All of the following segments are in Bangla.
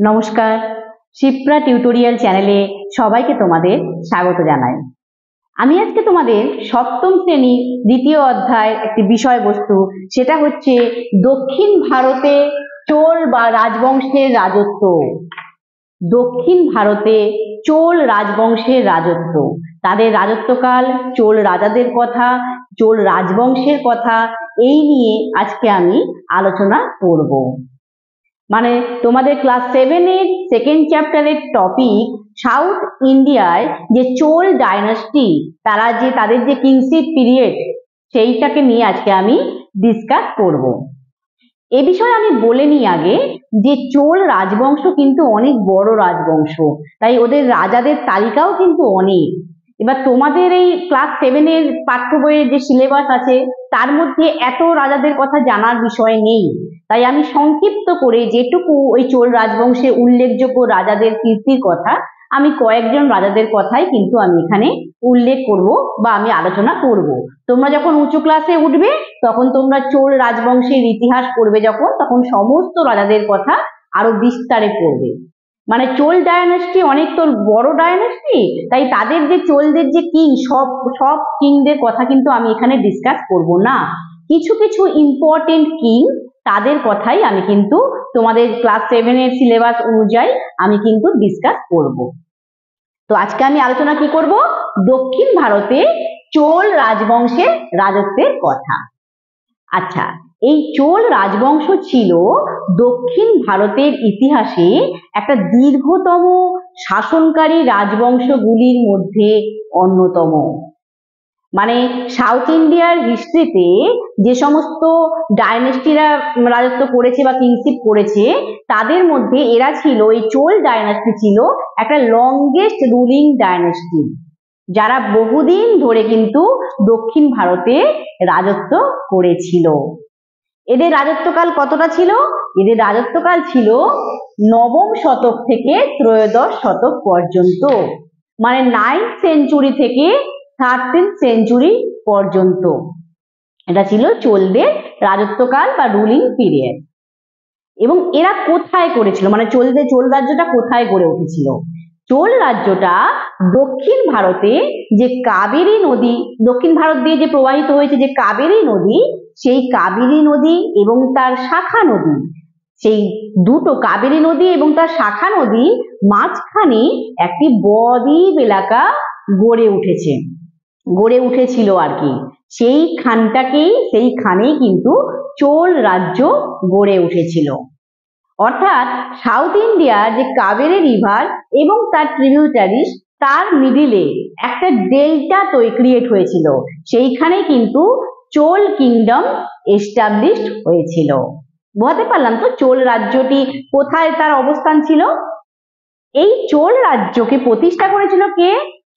নমস্কার, শিপ্রা টিউটোরিয়াল চ্যানেলে সবাইকে তোমাদের স্বাগত জানাই। আমি আজকে তোমাদের সপ্তম শ্রেণী দ্বিতীয় অধ্যায়ের একটি বিষয়বস্তু, সেটা হচ্ছে দক্ষিণ ভারতে চোল বা রাজবংশের রাজত্ব। দক্ষিণ ভারতে চোল রাজবংশের রাজত্ব, তাদের রাজত্বকাল, চোল রাজাদের কথা, চোল রাজবংশের কথা, এই নিয়ে আজকে আমি আলোচনা করব। মানে তোমাদের ক্লাস 7 এর সেকেন্ড চ্যাপ্টারের টপিক সাউথ ইন্ডিয়ায় যে চোল ডাইনাস্টি, তাদের যে কিংশিপ পিরিয়ড, সেইটাকে নিয়ে আজকে আমি ডিসকাস করব। এ বিষয়ে আমি বলে নিই আগে যে চোল রাজবংশ কিন্তু অনেক বড় রাজবংশ, তাই ওদের রাজাদের তালিকাও কিন্তু অনেক। এবার তোমাদের এই ক্লাস 7 এর পাঠ্য বইয়ের যে সিলেবাস আছে তার মধ্যে এত রাজাদের কথা জানার বিষয় নেই, তাই আমি সংক্ষিপ্ত করে যেটুকু ওই চোল রাজবংশে উল্লেখযোগ্য রাজাদের কীর্তির কথা, আমি কয়েকজন রাজাদের কথাই কিন্তু আমি এখানে উল্লেখ করব বা আমি আলোচনা করব। তোমরা যখন উঁচু ক্লাসে উঠবে তখন তোমরা চোল রাজবংশের ইতিহাস পড়বে, তখন সমস্ত রাজাদের কথা আরো বিস্তারে পড়বে। মানে চোল ডায়নাস্টি অনেক তো বড় ডায়নাস্টি, তাই তাদের যে চোলদের যে কিং, সব কিংদের কথা কিন্তু আমি এখানে ডিসকাস করব না। কিছু কিছু ইম্পর্টেন্ট কিং, তাদের কথাই আমি কিন্তু তোমাদের ক্লাস 7 এর সিলেবাস অনুযায়ী আমি কিন্তু ডিসকাস করব। তো আজকে আমি আলোচনা কি করব? দক্ষিণ ভারতে চোল রাজবংশের রাজত্বের কথা। আচ্ছা, এই চোল রাজবংশ ছিল দক্ষিণ ভারতের ইতিহাসে একটা দীর্ঘতম শাসনকারী রাজবংশগুলির মধ্যে অন্যতম। মানে সাউথ ইন্ডিয়ার হিস্ট্রিতে যে সমস্ত ডাইনেস্টিরা রাজত্ব করেছে বা কিংশিপ করেছে, তাদের মধ্যে এরা ছিল, এই চোল ডাইনেস্টি ছিল একটা লংগেস্ট রুলিং ডাইনেস্টি, যারা বহুদিন ধরে কিন্তু দক্ষিণ ভারতে রাজত্ব করেছিল। এদের রাজত্বকাল কতটা ছিল? এদের রাজত্বকাল ছিল নবম শতক থেকে ত্রয়োদশ শতক পর্যন্ত, মানে 9th সেঞ্চুরি থেকে 13th সেঞ্চুরি পর্যন্ত এটা ছিল চোলদের রাজত্বকাল বা রুলিং পিরিয়ড। এবং এরা কোথায় করেছিল, মানে চোল রাজ্যটা কোথায় গড়ে উঠেছিল? চোল রাজ্যটা দক্ষিণ ভারতে যে কাবেরী নদী, দক্ষিণ ভারত দিয়ে যে প্রবাহিত হয়েছে যে কাবেরী নদী, সেই কাবেরী নদী এবং তার শাখা নদী, সেই দুটো কাবেরী নদী এবং তার শাখা নদী মাঝখানে একটি বদ্বীপ এলাকা গড়ে উঠেছিল আর কি। সেইখানেই কিন্তু চোল রাজ্য গড়ে উঠেছিল। অর্থাৎ সাউথ ইন্ডিয়ার যে কাবেরী রিভার এবং তার ট্রিবিউটারিজ, তার মিডিলে একটা ডেল্টা ক্রিয়েট হয়েছিল, সেইখানে কিন্তু চোল কিংডম এস্টাবলিশড হয়েছিল। বুঝতে পারলাম তো চোল রাজ্যটি কোথায় তার অবস্থান ছিল? এই চোল রাজ্যকে প্রতিষ্ঠা করেছিল কে?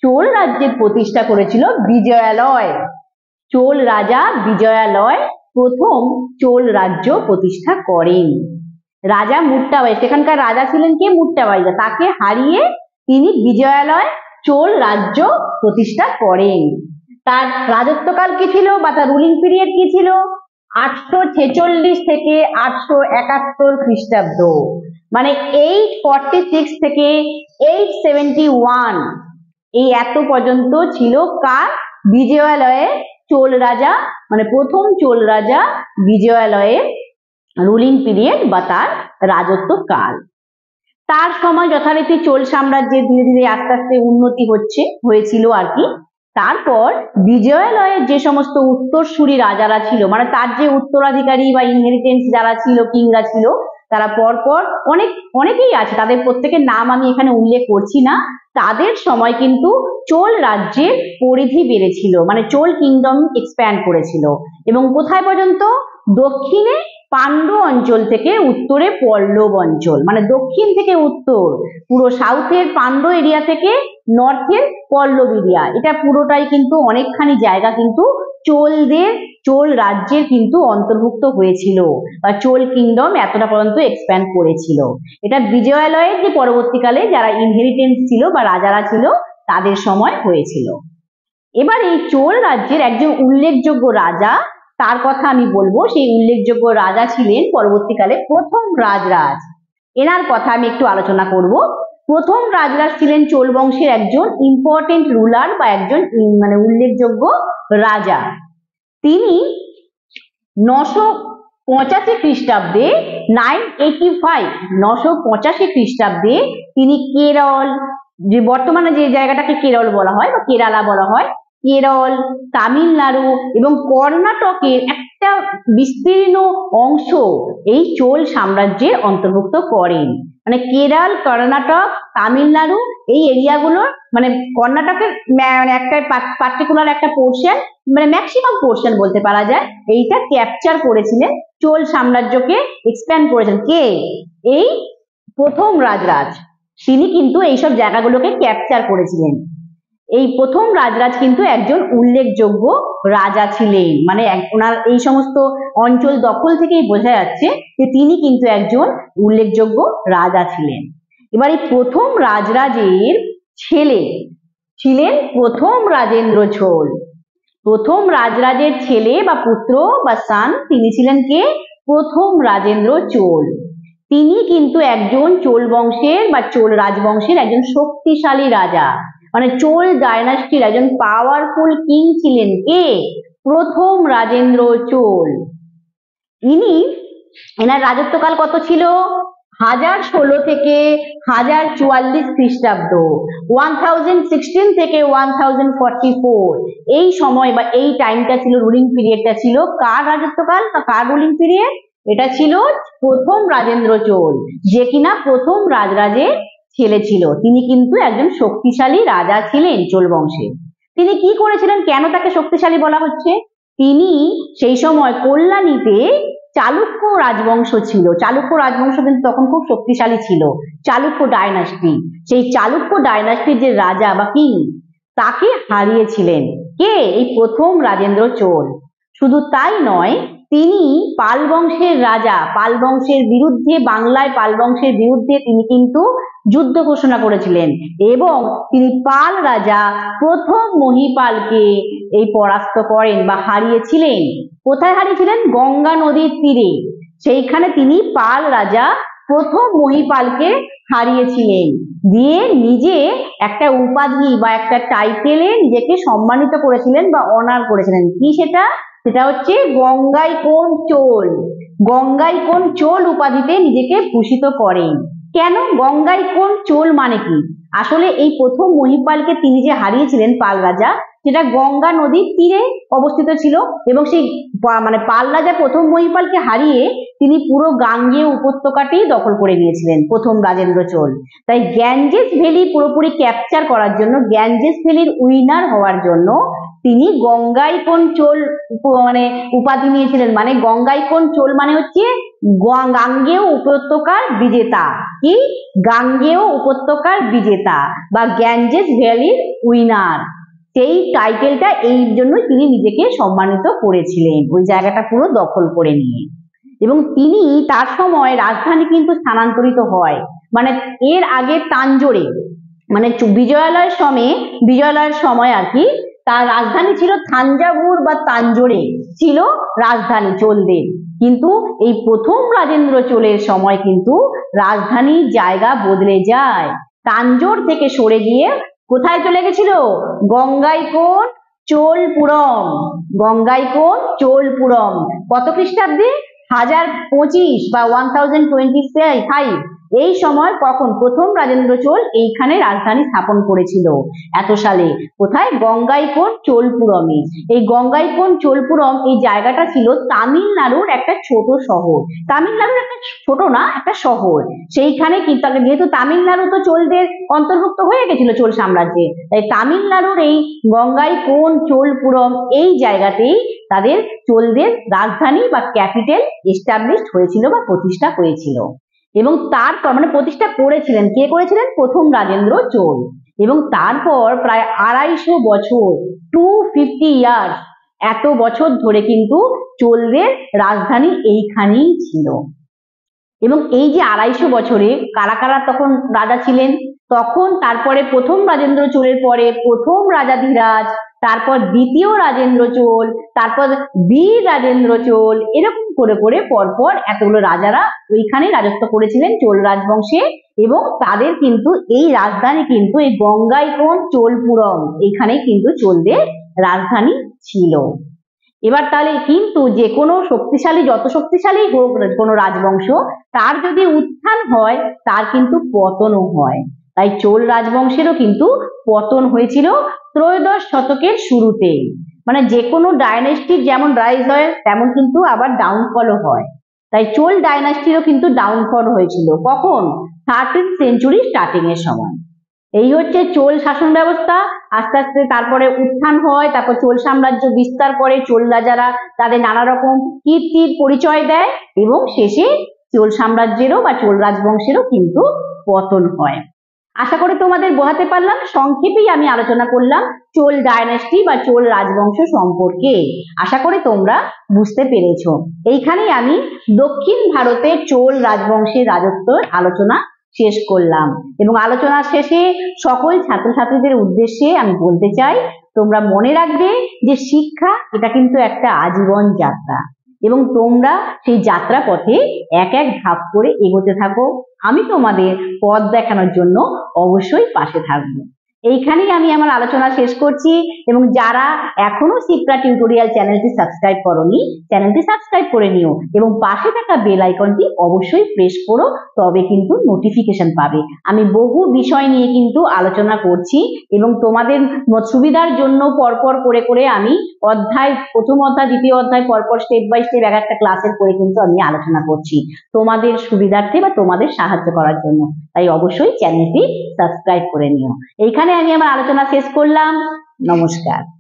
চোল রাজ্যের প্রতিষ্ঠা করেছিল বিজয়ালয়। চোল রাজা বিজয়ালয় প্রথম চোল রাজ্য প্রতিষ্ঠা করেন। রাজা মুট্টাবাই, সেখানকার রাজা ছিলেন কে? মুট্টাবাইজা, তাকে হারিয়ে তিনি বিজয়ালয় চোল রাজ্য প্রতিষ্ঠা করেন। তার রাজত্বকাল কি ছিল বা তার রুলিং পিরিয়ড কি ছিল? 846 থেকে 871 খ্রিস্টাব্দ, মানে 846 থেকে 871, এই এত পর্যন্ত ছিল কার? বিজয়ালয়ের চোল রাজা, মানে প্রথম চোল রাজা বিজয়ালয়ের রুলিং পিরিয়ড বা তার রাজত্বকাল। তার সময় যথারীতি চোল সাম্রাজ্যের ধীরে ধীরে আস্তে আস্তে উন্নতি হয়েছিল আর কি। তারপর বিজয়ালয়ের যে সমস্ত উত্তরসূরি রাজারা ছিল, মানে তার যে উত্তরাধিকারী বা ইনহেরিটেন্স যারা ছিল, কিংরা ছিল, তারা পরপর অনেকেই আছে, তাদের প্রত্যেকের নাম আমি এখানে উল্লেখ করছি না। তাদের সময় কিন্তু চোল রাজ্যের পরিধি বেড়েছিল, মানে চোল কিংডম এক্সপ্যান্ড করেছিল। এবং কোথায় পর্যন্ত? দক্ষিণে পাণ্ড্য অঞ্চল থেকে উত্তরে পল্লব অঞ্চল, মানে দক্ষিণ থেকে উত্তর পুরো সাউথের পাণ্ড্য এরিয়া থেকে নর্থের পল্লব এরিয়া, এটা পুরোটাই কিন্তু অনেকখানি জায়গা কিন্তু চোল রাজ্যের কিন্তু অন্তর্ভুক্ত হয়েছিল, বা চোল কিংডম এতটা পর্যন্ত এক্সপ্যান্ড করেছিল। এটা বিজয়ালয়ের যে পরবর্তীকালে যারা ইনহেরিটেন্স ছিল বা রাজারা ছিল তাদের সময় হয়েছিল। এবার এই চোল রাজ্যের একজন উল্লেখযোগ্য রাজা, তার কথা আমি বলবো। সেই উল্লেখযোগ্য রাজা ছিলেন পরবর্তীকালে প্রথম রাজরাজ। এনার কথা আমি একটু আলোচনা করব। প্রথম রাজরাজ ছিলেন চোল বংশের একজন ইম্পর্টেন্ট রুলার বা একজন মানে উল্লেখযোগ্য রাজা। তিনি 985 খ্রিস্টাব্দে 985 খ্রিস্টাব্দে তিনি কেরল, যে বর্তমানে যে জায়গাটাকে কেরল বলা হয় বা কেরালা বলা হয়, কেরল, তামিলনাড়ু এবং কর্ণাটকের একটা বিস্তীর্ণ অংশ এই চোল সাম্রাজ্যের অন্তর্ভুক্ত করেন। মানে কেরল, কর্ণাটক, তামিলনাড়ু এই এরিয়াগুলো, মানে কর্ণাটকের একটা পার্টিকুলার একটা পোর্শন, মানে ম্যাক্সিমাম পোর্শন বলতে পারা যায়, এইটা ক্যাপচার করেছিলেন, চোল সাম্রাজ্যকে এক্সপ্যান্ড করেছেন কে? এই প্রথম রাজরাজ। তিনি কিন্তু এইসব জায়গাগুলোকে ক্যাপচার করেছিলেন। এই প্রথম রাজরাজ কিন্তু একজন উল্লেখযোগ্য রাজা ছিলেন, মানে ওনার এই সমস্ত অঞ্চল দখল থেকেই বোঝা যাচ্ছে যে তিনি কিন্তু একজন উল্লেখযোগ্য রাজা ছিলেন। এবার এই প্রথম রাজরাজের ছেলে ছিলেন প্রথম রাজেন্দ্র চোল। প্রথম রাজরাজের ছেলে বা পুত্র বা সান, তিনি ছিলেন কে? প্রথম রাজেন্দ্র চোল। তিনি কিন্তু একজন চোল বংশের বা চোল রাজবংশের একজন শক্তিশালী রাজা, মানে চোল ডায়নাস্টির একজন পাওয়ারফুল কিং ছিলেন কে? প্রথম রাজেন্দ্র চোল। এনার রাজত্বকাল কত ছিল? 1016 থেকে 1044 খ্রিস্টাব্দ, 1016 থেকে 1044 এই সময় বা এই টাইমটা ছিল, রুলিং পিরিয়ডটা ছিল কার রাজত্বকাল বা কার রুলিং পিরিয়ড? এটা ছিল প্রথম রাজেন্দ্র চোল, যে কিনা প্রথম রাজরাজের ছেলে ছিল। তিনি কিন্তু একজন শক্তিশালী রাজা ছিলেন চোল বংশে। তিনি কি করেছিলেন, কেন তাকে শক্তিশালী বলা হচ্ছে? তিনি সেই সময় কল্যাণীতে চালুক্য রাজবংশ ছিল, চালুক্য রাজবংশ কিন্তু তখন খুব শক্তিশালী ছিল, চালুক্য ডায়নাস্টি। সেই চালুক্য ডায়নাস্টির যে রাজা বা কিং, তাকে হারিয়েছিলেন কে? এই প্রথম রাজেন্দ্র চোল। শুধু তাই নয়, তিনি পাল বংশের রাজা, পাল বংশের বিরুদ্ধে, বাংলায় পাল বংশের বিরুদ্ধে তিনি কিন্তু যুদ্ধ ঘোষণা করেছিলেন এবং তিনি পাল রাজা প্রথম মহিপালকে এই পরাস্ত করেন বা হারিয়েছিলেন। কোথায় হারিয়েছিলেন? গঙ্গা নদীর তীরে। সেইখানে তিনি পাল রাজা প্রথম মহিপালকে হারিয়েছিলেন, দিয়ে নিজে একটা উপাধি বা একটা টাইটেলে নিজেকে সম্মানিত করেছিলেন বা অনার করেছিলেন। কি সেটা? সেটা হচ্ছে গঙ্গাইকোন চোল। গঙ্গাইকোন চোল উপাধিতে নিজেকে ভূষিত করেন। কেন গঙ্গাইকোন চোল মানে কি? আসলে এই প্রথম মহিপালকে তিনি যে হারিয়েছিলেন পাল রাজা, সেটা গঙ্গা নদীর তীরে অবস্থিত ছিল এবং সেই মানে পাল রাজা প্রথম মহিপালকে হারিয়ে তিনি পুরো গাঙ্গেয় উপত্যকাটি দখল করে নিয়েছিলেন প্রথম রাজেন্দ্র চোল। তাই গ্যাঞ্জেস ভ্যালি পুরোপুরি ক্যাপচার করার জন্য, গ্যাঞ্জেস ভ্যালির উইনার হওয়ার জন্য তিনি গঙ্গাইকোন চোল মানে উপাধি নিয়েছিলেন। মানে গঙ্গাইকোন চোল মানে হচ্ছে গাঙ্গেয় উপত্যকার বিজেতা। কি? গাঙ্গেয় উপত্যকার বিজেতা বা গ্যাঞ্জেস ভ্যালির উইনার। সেই টাইটেলটা এই জন্যই তিনি নিজেকে সম্মানিত করেছিলেন, ওই জায়গাটা পুরো দখল করে নিয়ে। এবং তিনি তার সময় রাজধানী কিন্তু স্থানান্তরিত হয়, মানে এর আগে তাঞ্জোরে, মানে বিজয়ালয়ের সময় আর কি, তার রাজধানী ছিল থাঞ্জাভুর বা তাঞ্জোরে ছিল রাজধানী চোলদের। কিন্তু এই প্রথম রাজেন্দ্র চোলের সময় কিন্তু রাজধানীর জায়গা বদলে যায়, তাঞ্জোর থেকে সরে গিয়ে কোথায় চলে গেছিল? গঙ্গাইকোন চোলপুরম। গঙ্গাইকোন চোলপুরম কত খ্রিস্টাব্দে? 1025 বা 1025 এই সময় কখন প্রথম রাজেন্দ্র চোল এইখানে রাজধানী স্থাপন করেছিল। এত সালে কোথায়? গঙ্গাইকোন চোলপুরমে। এই গঙ্গাইকোন চোলপুরম এই জায়গাটা ছিল তামিলনাড়ুর একটা ছোট শহর, তামিলনাড়ুর একটা ছোট না, একটা শহর। সেইখানে কিন্তু যেহেতু তামিলনাড়ু তো চোলদের অন্তর্ভুক্ত হয়ে গেছিল চোল সাম্রাজ্যে, তাই তামিলনাড়ুর এই গঙ্গাইকোন চোলপুরম এই জায়গাতেই তাদের চোলদের রাজধানী বা ক্যাপিটাল এস্টাবলিশড হয়েছিল বা প্রতিষ্ঠা হয়েছিল। এবং তারপর মানে প্রতিষ্ঠা করেছিলেন কে? করেছিলেন প্রথম রাজেন্দ্র চোল। এবং তারপর প্রায় 250 বছর, 250 ইয়ার্স, এত বছর ধরে কিন্তু চোলদের রাজধানী এইখানেই ছিল। এবং এই যে 250 বছরে কারা কারা তখন রাজা ছিলেন? তখন তারপরে প্রথম রাজেন্দ্র চোলের পরে প্রথম রাজা ধীরাজ, তারপর দ্বিতীয় রাজেন্দ্র চোল, তারপর বীর রাজেন্দ্র চোল, এরকম করে করে পরপর এতগুলো রাজারা ওইখানে রাজত্ব করেছিলেন চোল রাজবংশে। এবং তাদের কিন্তু এই রাজধানী কিন্তু এই গঙ্গাইকোণ চোলপুরম, এখানে কিন্তু চোলদের রাজধানী ছিল। এবার তাহলে কিন্তু যে কোনো শক্তিশালী, যত শক্তিশালী হোক কোনো রাজবংশ, তার যদি উত্থান হয় তার কিন্তু পতনও হয়। তাই চোল রাজবংশেরও কিন্তু পতন হয়েছিল ত্রয়োদশ শতকের শুরুতে। মানে যে কোনো ডাইনেস্টির যেমন রাইজ হয় তেমন কিন্তু আবার ডাউনফলও হয়। তাই চোল ডাইনাস্টিরও কিন্তু ডাউনফল হয়েছিল কখন? 13th সেঞ্চুরি স্টার্টিং এর সময়। এই হচ্ছে চোল শাসন ব্যবস্থা। আস্তে আস্তে তারপরে উত্থান হয়, তারপর চোল সাম্রাজ্য বিস্তার করে, চোল রাজারা তাদের নানা রকম কীর্তির পরিচয় দেয় এবং শেষে চোল সাম্রাজ্যেরও বা চোল রাজবংশেরও কিন্তু পতন হয়। আশা করি তোমাদের বোঝাতে পারলাম। সংক্ষেপেই আমি আলোচনা করলাম চোল ডাইনাস্টি বা চোল রাজবংশ সম্পর্কে। আশা করি তোমরা বুঝতে পেরেছো। এইখানেই আমি দক্ষিণ ভারতে চোল রাজবংশের রাজত্বের আলোচনা শেষ করলাম। এবং আলোচনার শেষে সকল ছাত্রছাত্রীদের উদ্দেশ্যে আমি বলতে চাই, তোমরা মনে রাখবে যে শিক্ষা এটা কিন্তু একটা আজীবন যাত্রা এবং তোমরা সেই যাত্রা পথে এক এক ধাপ করে এগোতে থাকো। আমি তোমাদের পথ দেখানোর জন্য অবশ্যই পাশে থাকবো। এইখানেই আমি আমার আলোচনা শেষ করছি। এবং যারা এখনো শিপ্রা টিউটোরিয়াল চ্যানেলটি সাবস্ক্রাইব করোনি, চ্যানেলটি সাবস্ক্রাইব করে নিও এবং পাশে থাকা বেল আইকনটি অবশ্যই প্রেস করো, তবে কিন্তু নোটিফিকেশন পাবে। আমি বহু বিষয় নিয়ে কিন্তু আলোচনা করছি এবং তোমাদের সুবিধার জন্য পরপর করে করে আমি অধ্যায়, প্রথম অধ্যায় দ্বিতীয় অধ্যায় পরপর স্টেপ বাই স্টেপ এক একটা ক্লাসের করে কিন্তু আমি আলোচনা করছি তোমাদের সুবিধার্থে বা তোমাদের সাহায্য করার জন্য। তাই অবশ্যই চ্যানেলটি সাবস্ক্রাইব করে নিও। এইখানে আমি আমার আলোচনা শেষ করলাম। নমস্কার।